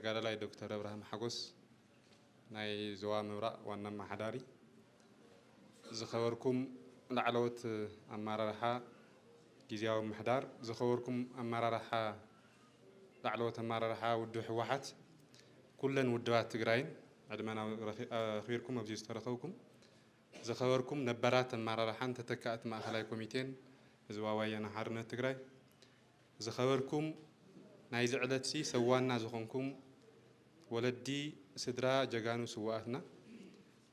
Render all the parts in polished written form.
ተጋዳላይ ዶክተር አብርሃም ሓጎስ ናይ ዞባ ምብራቅ ዋና ማሕዳሪ ዝኸበርኩም ላዕለዎት ኣመራርሓ ጊዜያዊ ምሕዳር ዝኸበርኩም ኣመራርሓ ላዕለዎት ኣመራርሓ ውድብ ሕወሓት ኩለን ውድባት ትግራይን ዕድመና ኣኽቢርኩም ኣብዚ ዝተረኸብኩም ዝኸበርኩም ነባራት ኣመራርሓን ተተካእቲ ማእኸላይ ኮሚቴን ህዝባዊ ወያነ ሓርነት ትግራይ ዝኸበርኩም ናይ ዝዕለት ሰዋና ዝኾንኩም ወለዲ ስድራ ጀጋኑ ስዋኣትና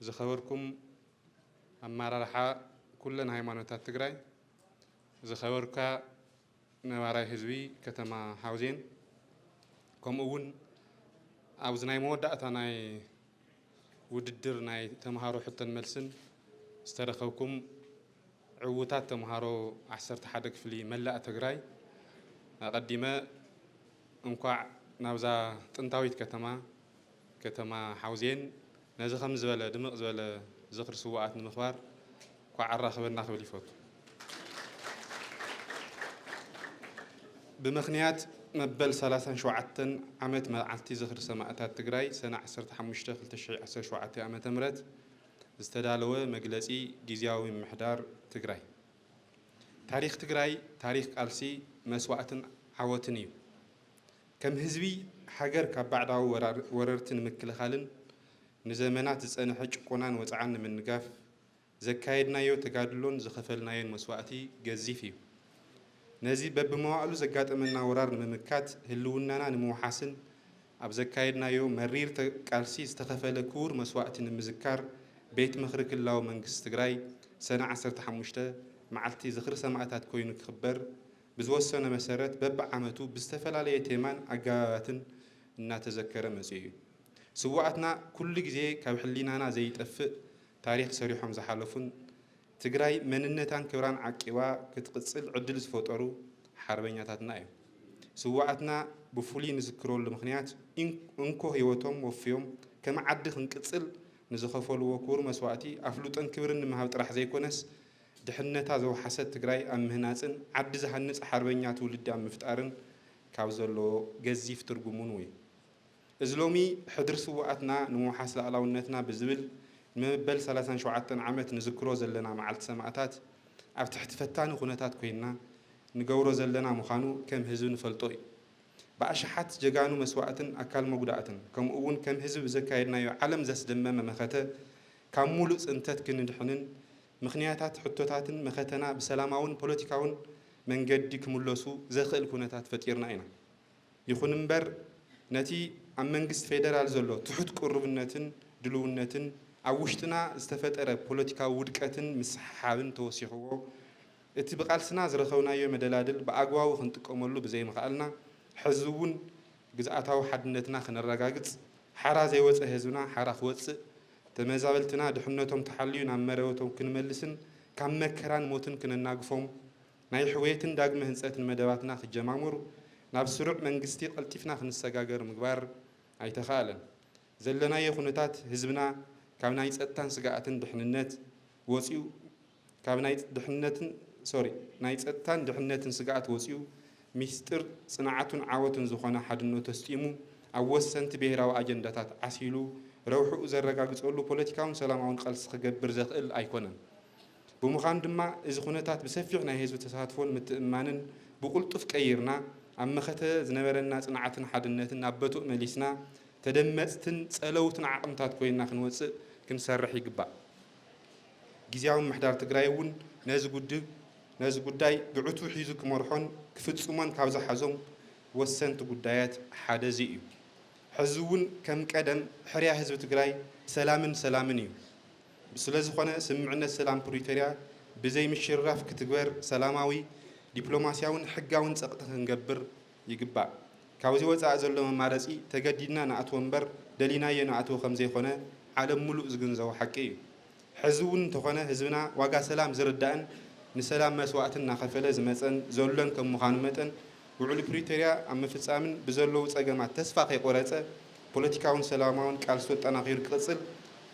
ዝኸበርኩም ኣመራርሓ ኩለን ሃይማኖታት ትግራይ ዝኸበርካ ነባራይ ህዝቢ ከተማ ሓውዜን ከምኡ እውን ኣብዚ ናይ መወዳእታ ናይ ውድድር ናይ ተምሃሮ ሕቶን መልስን ዝተረኸብኩም ዕውታት ተምሃሮ 11 ክፍሊ መላእ ትግራይ ኣቐዲመ እንኳዕ ናብዛ ጥንታዊት ከተማ ሓውዜን ነዚ ከም ዝበለ ድምቕ ዝበለ ዝኽሪ ስዋኣት ንምኽባር እንኳዕ ኣራኸበና ክብል ይፈቱ ብምኽንያት መበል 37 ዓመት መዓልቲ ዝኽሪ ሰማዕታት ትግራይ ሰነ 15 2017 ዓ.ም ዝተዳለወ መግለጺ ጊዜያዊ ምሕዳር ትግራይ ታሪክ ትግራይ ታሪክ ቃልሲ መስዋዕትን ዓወትን እዩ ከም ህዝቢ ሃገር ካብ ባዕዳዊ ወረርትን ምክልኻልን ንዘመናት ዝጸንሐ ጭቆናን ወፃዓን ንምንጋፍ ዘካየድናዮ ተጋድሎን ዝኸፈልናዮን መስዋዕቲ ገዚፍ እዩ ነዚ በብመዋዕሉ ዘጋጠመና ወራር ንምምካት ህልውናና ንምውሓስን ኣብ ዘካየድናዮ መሪር ቃልሲ ዝተኸፈለ ክቡር መስዋዕቲ ንምዝካር ቤት ምኽሪ ክልላዊ መንግስቲ ትግራይ ሰነ 15 መዓልቲ ዝኽሪ ሰማዕታት ኮይኑ ክኽበር ብዝወሰነ መሰረት በብዓመቱ ብዝተፈላለየ ቴማን ኣገባባትን እናተዘከረ መፅኡ እዩ ስዋኣትና ኩሉ ግዜ ካብ ሕሊናና ዘይጠፍእ ታሪክ ሰሪሖም ዝሓለፉን ትግራይ መንነታን ክብራን ዓቂባ ክትቅፅል ዕድል ዝፈጠሩ ሓርበኛታትና እዮም ስዋኣትና ብፍሉይ ንዝክረሉ ምክንያት እንኮ ሂወቶም ወፍዮም ከም ዓዲ ክንቅፅል ንዝኸፈልዎ ክቡር መስዋዕቲ ኣፍሉጠን ክብርን ንምሃብ ጥራሕ ዘይኮነስ ድሕነታ ዘወሓሰት ትግራይ ኣብ ምህናፅን ዓዲ ዝሃንፅ ሓርበኛ ትውልዲ ኣብ ምፍጣርን ካብ ዘለዎ ገዚፍ ትርጉሙን እዩ እዚ ሎሚ ሕድሪ ስዋኣትና ንምውሓስ ላዕላውነትና ብዝብል ንመበል 37 ዓመት ንዝክሮ ዘለና መዓልቲ ሰማዕታት ኣብ ትሕቲ ፈታኒ ኩነታት ኮይንና ንገብሮ ዘለና ምዃኑ ከም ህዝቢ ንፈልጦ እዩ ብኣሽሓት ጀጋኑ መስዋዕትን ኣካል መጉዳእትን ከምኡ እውን ከም ህዝቢ ዘካየድናዮ ዓለም ዘስደመመ መኸተ ካብ ሙሉእ ፅንተት ክንድሕንን ምክንያታት ሕቶታትን መኸተና ብሰላማውን ፖለቲካውን መንገዲ ክምለሱ ዘኽእል ኩነታት ፈጢርና ኢና ይኹን እምበር ነቲ ኣብ መንግስቲ ፌደራል ዘሎ ትሑት ቁርብነትን ድልውነትን ኣብ ውሽጥና ዝተፈጠረ ፖለቲካዊ ውድቀትን ምስሓብን ተወሲኽዎ እቲ ብቃልስና ዝረኸብናዮ መደላድል ብኣግባቡ ክንጥቀመሉ ብዘይምኽኣልና ሕዚ እውን ግዝኣታዊ ሓድነትና ክነረጋግፅ ሓራ ዘይወፀ ህዝብና ሓራ ክወፅእ ተመዛበልትና ድሕነቶም ተሓልዩ ናብ መረበቶም ክንመልስን ካብ መከራን ሞትን ክነናግፎም ናይ ሕወየትን ዳግመ ህንፀትን መደባትና ክጀማምሩ ናብ ስሩዕ መንግስቲ ቀልጢፍና ክንሰጋገር ምግባር ኣይተኸኣለን ዘለናዮ ኩነታት ህዝብና ካብ ናይ ፀጥታን ስጋኣትን ድሕንነት ወፂኡ ካብ ናይ ፀጥታን ድሕነትን ስጋኣት ወፂኡ ሚስጥር ጽንዓቱን ዓወቱን ዝኾነ ሓድነቱ ተስጢሙ ኣብ ወሰንቲ ብሄራዊ ኣጀንዳታት ዓሲሉ ረውሕኡ ዘረጋግፀሉ ፖለቲካውን ሰላማውን ቃልሲ ክገብር ዘኽእል ኣይኮነን ብምዃኑ ድማ እዚ ኩነታት ብሰፊሕ ናይ ህዝቢ ተሳትፎን ምትእምማንን ብቁልጡፍ ቀይርና ኣብ መኸተ ዝነበረና ጽንዓትን ሓድነትን ናብ በቱእ መሊስና ተደመፅትን ፀለውትን ዓቕምታት ኮይንና ክንወፅእ ክንሰርሕ ይግባእ ጊዜያዊ ምሕዳር ትግራይ እውን ነዚ ጉዳይ ብዕቱ ሒዙ ክመርሖን ክፍፅሞን ካብ ዝሓዞም ወሰንቲ ጉዳያት ሓደ እዚ እዩ ሕዚ እውን ከም ቀደም ሕርያ ህዝቢ ትግራይ ሰላምን እዩ ስለዝኾነ ስምምዕነት ሰላም ፕሪቶርያ ብዘይ ምሽራፍ ክትግበር ሰላማዊ ዲፕሎማስያውን ሕጋውን ፀቕጢ ክንገብር ይግባእ ካብዚ ወፃእ ዘሎ መማረፂ ተገዲድና ንኣትዎ እምበር ደሊናዮ ንኣትዎ ከም ዘይኮነ ዓለም ሙሉእ ዝግንዘቦ ሓቂ እዩ ሕዚ እውን እንተኾነ ህዝብና ዋጋ ሰላም ዝርዳእን ንሰላም መስዋዕትን እናኸፈለ ዝመፀን ዘሎን ከም ምዃኑ መጠን ውዕሊ ፕሪቶርያ ኣብ ምፍፃምን ብዘለዉ ፀገማት ተስፋ ከይቆረፀ ፖለቲካውን ሰላማውን ቃልሲ ኣጠናኺሩ ክቕፅል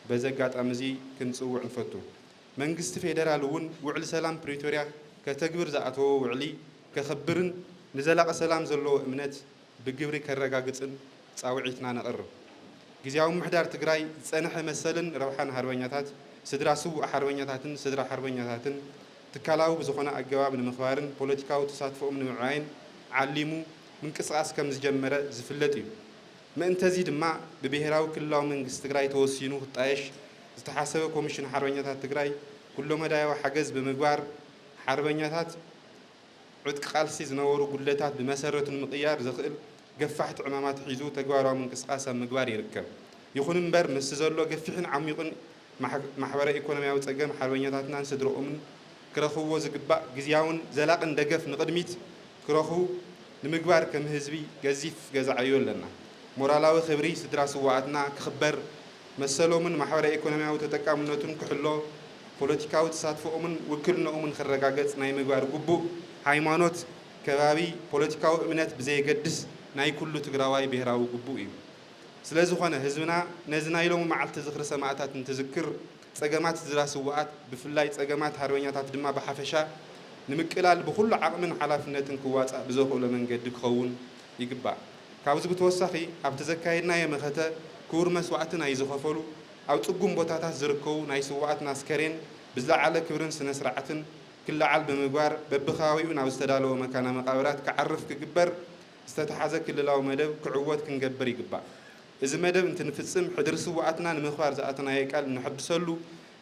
በዚ ኣጋጣሚ እዚ ክንፅውዕ ንፈቱ መንግስቲ ፌደራል እውን ውዕሊ ሰላም ፕሪቶርያ ከተግብር ዝኣተወ ውዕሊ ከኽብርን ንዘላቐ ሰላም ዘለዎ እምነት ብግብሪ ከረጋግፅን ጻውዒትና ነቕርብ ጊዜያዊ ምሕዳር ትግራይ ዝጸንሐ መሰልን ረብሓን ሃርበኛታት ስድራ ስውእ ሃርበኛታትን ስድራ ሃርበኛታትን ትካላዊ ብዝኾነ ኣገባብ ንምኽባርን ፖለቲካዊ ተሳትፎኦም ንምዕባይን ዓሊሙ ምንቅስቓስ ከም ዝጀመረ ዝፍለጥ እዩ ምእንተዚ ድማ ብብሔራዊ ክልላዊ መንግስቲ ትግራይ ተወሲኑ ክጣየሽ ዝተሓሰበ ኮሚሽን ሃርበኛታት ትግራይ ኩሎ መዳያዊ ሓገዝ ብምግባር ሃርበኛታት ዕጥቂ ቃልሲ ዝነበሩ ጉድለታት ብመሰረቱ ንምቕያር ዝኽእል ገፋሕቲ ዕማማት ሒዙ ተግባራዊ ምንቅስቓስ ኣብ ምግባር ይርከብ ይኹን እምበር ምስ ዘሎ ገፊሕን ዓሚቑን ማሕበረ ኢኮኖሚያዊ ፀገም ሃርበኛታትናን ስድሮኦምን ክረኽብዎ ዝግባእ ግዝያውን ዘላቕን ደገፍ ንቕድሚት ክረኽቡ ንምግባር ከም ህዝቢ ገዚፍ ገዛዕዮ ኣለና ሞራላዊ ክብሪ ስድራ ስዋኣትና ክኽበር መሰሎምን ማሕበረ ኢኮኖሚያዊ ተጠቃምነቱን ክሕሎ ፖለቲካዊ ተሳትፎኦምን ውክልንኦምን ክረጋገጽ ናይ ምግባር ግቡእ ሃይማኖት ከባቢ ፖለቲካዊ እምነት ብዘየገድስ ናይ ኩሉ ትግራዋይ ብሔራዊ ግቡእ እዩ ስለዝኾነ ህዝብና ነዚ ናይ ሎሚ መዓልቲ ዝኽሪ ሰማዕታት እንትዝክር ፀገማት ስድራ ስዋኣት ብፍላይ ፀገማት ሃርበኛታት ድማ ብሓፈሻ ንምቅላል ብኩሉ ዓቕምን ሓላፍነትን ክዋፃእ ብዘኽእሎ መንገዲ ክኸውን ይግባእ ካብዚ ብተወሳኺ ኣብ ተዘካየድናዮ መኸተ ክቡር መስዋዕቲ ናይ ዝኸፈሉ ኣብ ፅጉም ቦታታት ዝርከቡ ናይ ስዋኣትና ኣስከሬን ብዝለዓለ ክብርን ስነ ስርዓትን ክለዓል ብምግባር በብኸባቢኡ ናብ ዝተዳለወ መካነ መቃብራት ክዓርፍ ክግበር ዝተተሓዘ ክልላዊ መደብ ክዕወት ክንገብር ይግባእ እዚ መደብ እንትንፍፅም ሕድሪ ስዋኣትና ንምኽባር ዝኣተናዮ ቃል ንሕድሰሉ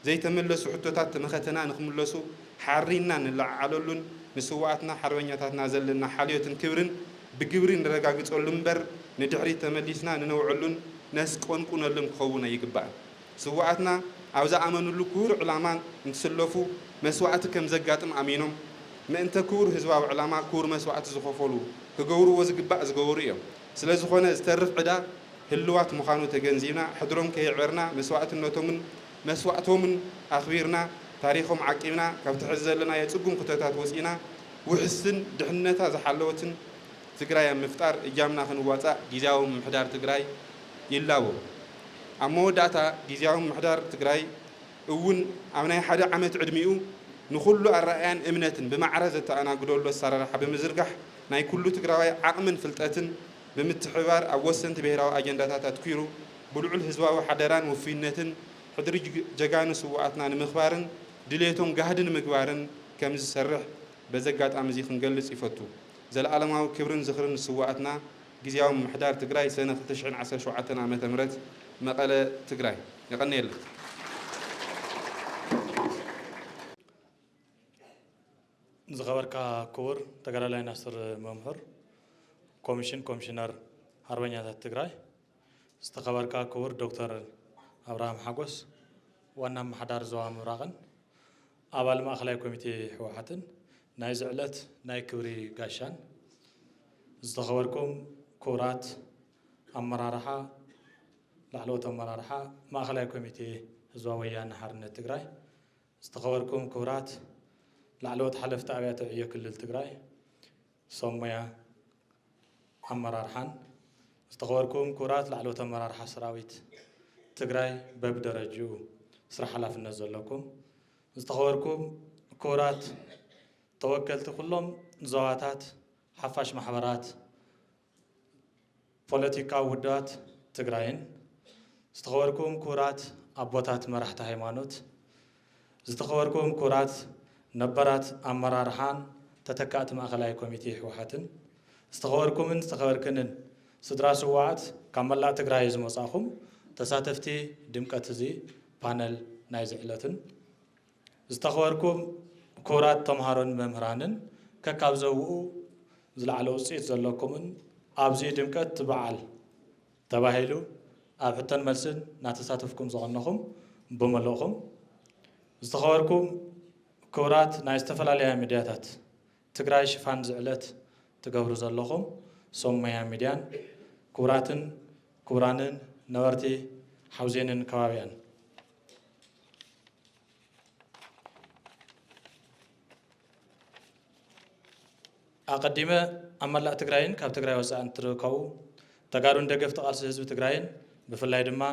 ዘይተመለሱ ሕቶታት ተመኸተና ንኽምለሱ ሓሪና ንለዓለሉን ንስዋኣትና ሃርበኛታትና ዘለና ሓልዮትን ክብርን ብግብሪ ንረጋግፀሉ እምበር ንድሕሪት ተመሊስና ንነውዕሉን ነስቆንቁነሉን ክኸውን ኣይግባእን ስዋኣትና ኣብ ዝኣመኑሉ ክቡር ዕላማ እንትስለፉ መስዋዕቲ ከም ዘጋጥም ኣሚኖም ምእንተ ክቡር ህዝባዊ ዕላማ ክቡር መስዋዕቲ ዝኸፈሉ ክገብርዎ ዝግባእ ዝገበሩ እዮም ስለዝኾነ ዝተርፍ ዕዳ ህልዋት ምዃኑ ተገንዚብና ሕድሮም ከይዕበርና መስዋዕትነቶምን መስዋዕቶምን ኣኽቢርና ታሪኾም ዓቂብና ካብቲ ሕዚ ዘለናዮ ፅጉም ኩነታት ወፂና ውሕስን ድሕነታ ዝሓለወትን ትግራይ ኣብ ምፍጣር እጃምና ክንዋፃእ ጊዜያዊ ምምሕዳር ትግራይ ይላቦ ኣብ መወዳእታ ጊዜያዊ ምምሕዳር ትግራይ እውን ኣብ ናይ ሓደ ዓመት ዕድሚኡ ንኩሉ ኣረኣያን እምነትን ብማዕረ ዘተኣናግደሉ ኣሰራርሓ ብምዝርጋሕ ናይ ኩሉ ትግራዋይ ዓቕምን ፍልጠትን ብምትሕባር ኣብ ወሰንቲ ብሔራዊ ኣጀንዳታት ኣትኪሩ ብልዑል ህዝባዊ ሓደራን ውፍይነትን ሕድሪ ጀጋኑ ስዋኣትና ንምኽባርን ድሌቶም ጋህዲ ንምግባርን ከም ዝሰርሕ በዚ ኣጋጣሚ እዚ ክንገልጽ ይፈቱ ዘለኣለማዊ ክብርን ዝኽርን ስዋኣትና ጊዜያዊ ምምሕዳር ትግራይ ሰነ 2017 ዓመተ ምህረት መቐለ ትግራይ ይቐኒየለ ዝኸበርካ ክቡር ተጋዳላይ ናስር መምህር ኮሚሽነር ሃርበኛታት ትግራይ ዝተኸበርካ ክቡር ዶክተር ኣብርሃም ሓጎስ ዋና ኣመሓዳሪ ዞባ ምብራቕን ኣባል ማእኸላይ ኮሚቴ ሕወሓትን ናይ ዝዕለት ናይ ክብሪ ጋሻን ዝተኸበርኩም ክቡራት ኣመራርሓ ላዕለዎት ኣመራርሓ ማእኸላይ ኮሚቴ ህዝባዊ ወያነ ሓርነት ትግራይ ዝተኸበርኩም ክቡራት ላዕለዎት ሓለፍቲ ኣብያተ ዕዮ ክልል ትግራይ ሰሞያ ኣመራርሓን ዝተኸበርኩም ክቡራት ላዕለዎት ኣመራርሓ ሰራዊት ትግራይ በብደረጅኡ ስራሕ ሓላፍነት ዘለኩም ዝተኸበርኩም ክቡራት ተወከልቲ ኩሎም ዞባታት ሓፋሽ ማሕበራት ፖለቲካዊ ውድባት ትግራይን ዝተኸበርኩም ክቡራት ኣቦታት መራሕቲ ሃይማኖት ዝተኸበርኩም ክቡራት ነባራት ኣመራርሓን ተተካእቲ ማእኸላይ ኮሚቴ ሕወሓትን ዝተኸበርኩምን ዝተኸበርክንን ስድራ ስዋዓት ካብ መላእ ትግራይ ዝመጻኹም ተሳተፍቲ ድምቀት እዚ ፓነል ናይ ዝዕለትን ዝተኸበርኩም ክቡራት ተምሃሮን መምህራንን ከካብ ዘውኡ ዝለዓለ ውፅኢት ዘለኩምን ኣብዚ ድምቀት በዓል ተባሂሉ ኣብ ሕቶን መልስን እናተሳተፍኩም ዝቐነኹም ብመልእኹም ዝተኸበርኩም ክቡራት ናይ ዝተፈላለያ ሚድያታት ትግራይ ሽፋን ዝዕለት ትገብሩ ዘለኹም ሰሞያ ሚድያን ክቡራትን ክቡራንን ነበርቲ ሓውዜንን ከባቢያን ኣቀዲመ ኣብ መላእ ትግራይን ካብ ትግራይ ወፃእን ትርከቡ ተጋሩን ደገፍቲ ቃልሲ ህዝቢ ትግራይን ብፍላይ ድማ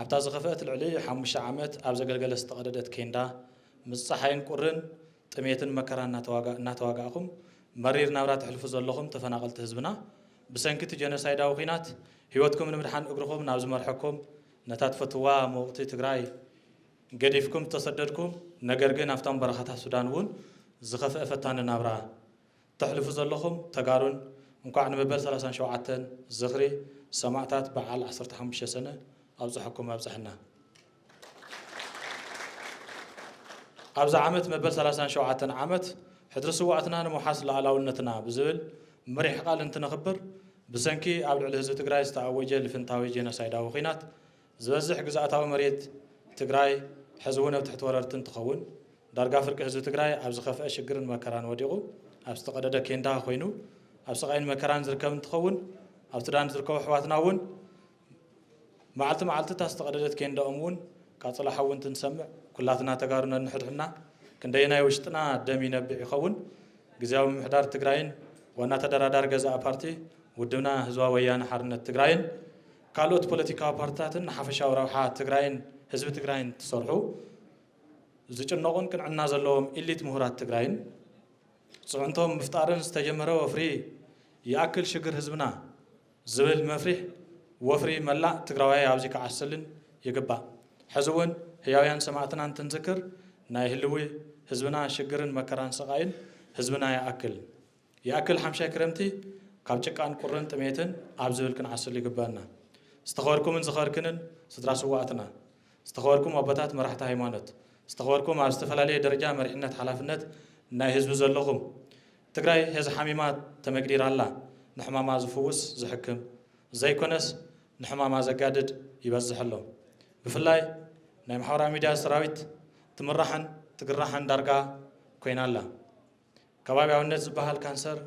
ኣብታ ዝኸፍአት ልዕሊ 5 ዓመት ኣብ ዘገልገለ ዝተቐደደት ኬንዳ ምስ ፀሓይን ቁርን ጥሜትን መከራ እናተዋጋእኹም መሪር ናብራ ትሕልፉ ዘለኹም ተፈናቐልቲ ህዝብና بسنكت جنسايداو خينات هيوتكم نمدحان اقرخم نابز مرحكم نتات فتوا موقتي تግራይ ገዲፍኩም ተሰደድኩም ነገር ግን አፍታም በረኻታ ሱዳን ውን ዝኸፈ ፈታን ናብራ ተሕልፉ ዘለኹም ተጋሩን እንኳን ንመበል 37 ዝኽሪ ሰማዕታት በዓል 15 ሰነ ኣብዝሐኩም ኣብዝሕና ኣብዛ ዓመት መበል 37 ዓመት ሕድሪ ስዋዕትና ንመሓስ ለኣላውነትና ብዝብል መሪሕ ቃል እንትነኽብር ብሰንኪ ኣብ ልዕሊ ህዝቢ ትግራይ ዝተኣወጀ ልፍንታዊ ጀኖሳይዳዊ ኺናት ዝበዝሕ ግዛእታዊ መሬት ትግራይ حزبون بتحت وررتن تخون درجة فرق حزب تجري أبز خفاء شجرن مكران وديقو أبز تقدر كيندا خوينو أبز قاين مكران زركم تخون أبز تدان زركو حواتنا ون معلت تستقدرت كيندا أمون كاتصلح ون تنسمع كلاتنا تجارنا نحدنا كندينا وشتنا دمي نبي خون جزاو محدار تجرين وانا تدار جزاء بارتي ودنا هزوا ويانا حرنا تجرين كالوت بوليتيكا بارتاتن حفشة وروحات تجرين حزب تجرين تصرحوا زجناقون كن عنا زلهم إليت مهرات تجرين صعنتهم مفتارن استجمروا وفري يأكل شجر حزبنا زبل مفرح وفري ملا تجراوي عاوزك عسلن يجبا حزون هياويان سمعتنا أن تنذكر نايهلوي حزبنا شجرن مكران سقاين حزبنا يأكل حمشة كرمتي كابتشك عن قرن تميتن عبزول كن عسل يجبانا استخبركم من زخاركنن ستراسوا وقتنا استخبركم أبطات مرحت هيمانت استخبركم على استفلالية درجة مرحنة حلافنت ناي حزب زلهم تجراي هذا حميمات تمقدير الله نحما ما زفوس زحكم زي كونس نحما ما زقادد يبزح الله بفلاي ناي محورا ميديا سراويت تمرحن تقرحن درجة كوين الله كبابي عن النت زبهال كانسر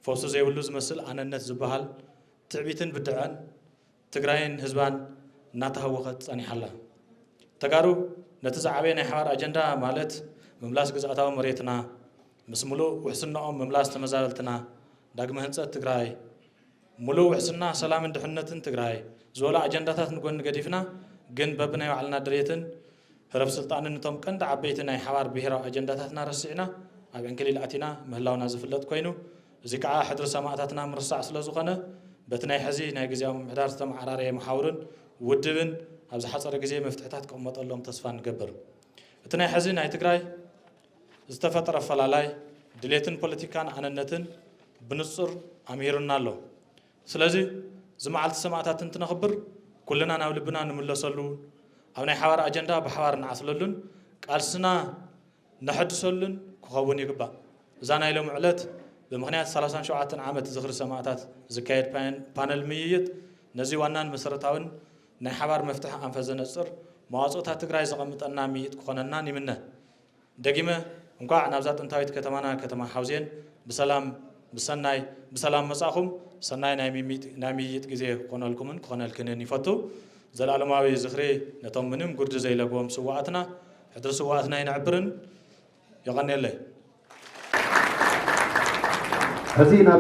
فوسو زي ولوز مسل عن النت زبهال تعبيتن بدعان تجراين حزبان ناتهوقت أني حلا تجارو نتزعبين حوار أجندة مالت مملاس جزء مريتنا مسملو وحسنا مملاس تمزالتنا داقم هنسة تجراي ملو وحسنا سلام دحنة تجراي زولا أجندة نقول نقديفنا جن ببنا وعلنا دريتن هرب سلطان نتوم كند عبيتنا حوار بهرا أجندة رسعنا أبين كليل أتينا مهلا ونازف اللت كوينو زكاة حدر سماعتنا مرصع سلزقنا بتناي حزي ناجزيهم محدار تم عراري محاورن ودبن أبز حصر جزية مفتوحات كأمة اللهم تصفان جبر بتناي حزي ناي تجراي استفتر فلالاي دليتن بوليتيكان عن النتن بنصر أميرنا له سلازي زمعلت سماعتات تنخبر كلنا نولبنا نملصلون أو نحوار أجندة بحوار نعسلون قالسنا نحد سلون كخوون يقبا زانا يلوم علت بمغنيات 37 عامة زخر سماعتات زكاية بانل ميت نزي وانان مسرطاون نحوار مفتوح أنفذ نصر مواصلات تجراي زقمت أننا ميت كخوننا نمنا دقيمة نقع نبزات انتايت كتمانا كتما حوزين بسلام مساخم سناي ناميت جزيه قنال كمن قنال كنني فتو زلالماوي زخري نتمنم قرد زي لقوم سواتنا حدر سواتنا ينعبرن يغني له هزينا